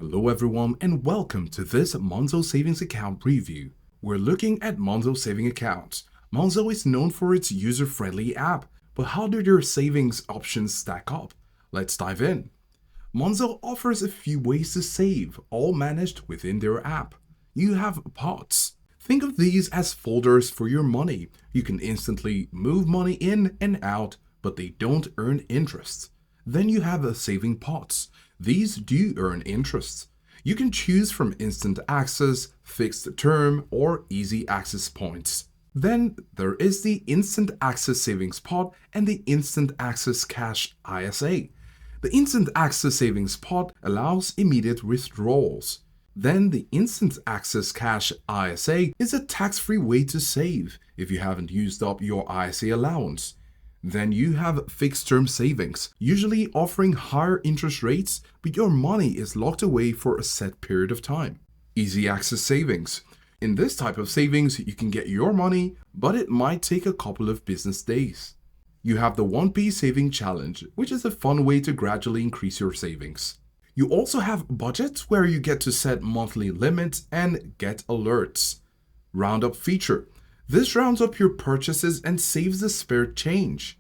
Hello everyone and welcome to this Monzo Savings Account review. We're looking at Monzo Savings Account. Monzo is known for its user-friendly app, but how do their savings options stack up? Let's dive in. Monzo offers a few ways to save, all managed within their app. You have pots. Think of these as folders for your money. You can instantly move money in and out, but they don't earn interest. Then you have the saving pots. These do earn interest. You can choose from instant access, fixed term, or easy access points. Then there is the instant access savings pot and the instant access cash ISA. The instant access savings pot allows immediate withdrawals. Then the instant access cash ISA is a tax-free way to save if you haven't used up your ISA allowance. Then you have fixed-term savings, usually offering higher interest rates, but your money is locked away for a set period of time. Easy access savings. In this type of savings, you can get your money, but it might take a couple of business days. You have the 1p saving challenge, which is a fun way to gradually increase your savings. You also have budgets where you get to set monthly limits and get alerts. Roundup feature. This rounds up your purchases and saves the spare change.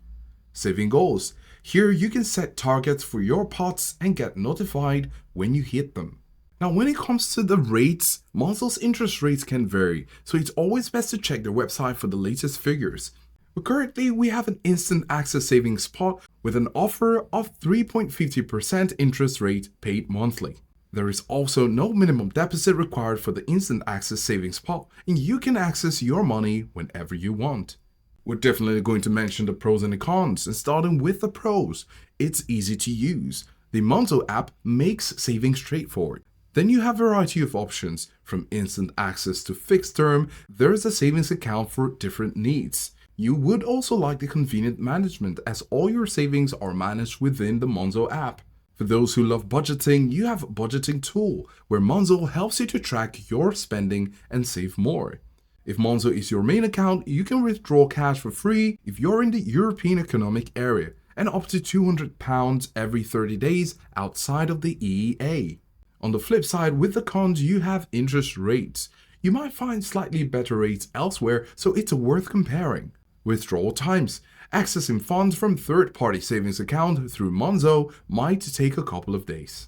Saving goals. Here you can set targets for your pots and get notified when you hit them. Now when it comes to the rates, Monzo's interest rates can vary, so it's always best to check their website for the latest figures. But currently we have an instant access savings pot with an offer of 3.50% interest rate paid monthly. There is also no minimum deposit required for the instant access savings pot, and you can access your money whenever you want. We're definitely going to mention the pros and the cons, and starting with the pros, it's easy to use. The Monzo app makes saving straightforward. Then you have a variety of options, from instant access to fixed term. There is a savings account for different needs. You would also like the convenient management, as all your savings are managed within the Monzo app. For those who love budgeting, you have Budgeting Tool, where Monzo helps you to track your spending and save more. If Monzo is your main account, you can withdraw cash for free if you're in the European Economic Area, and up to £200 every 30 days outside of the EEA. On the flip side, with the cons, you have interest rates. You might find slightly better rates elsewhere, so it's worth comparing. Withdrawal times. Accessing funds from third-party savings account through Monzo might take a couple of days.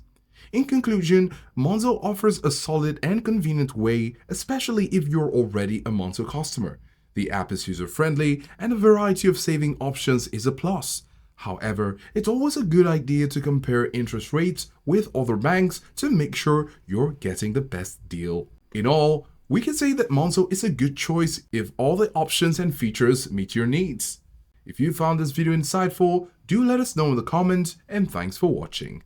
In conclusion, Monzo offers a solid and convenient way, especially if you're already a Monzo customer. The app is user-friendly and a variety of saving options is a plus. However, it's always a good idea to compare interest rates with other banks to make sure you're getting the best deal. In all, we can say that Monzo is a good choice if all the options and features meet your needs. If you found this video insightful, do let us know in the comments, and thanks for watching.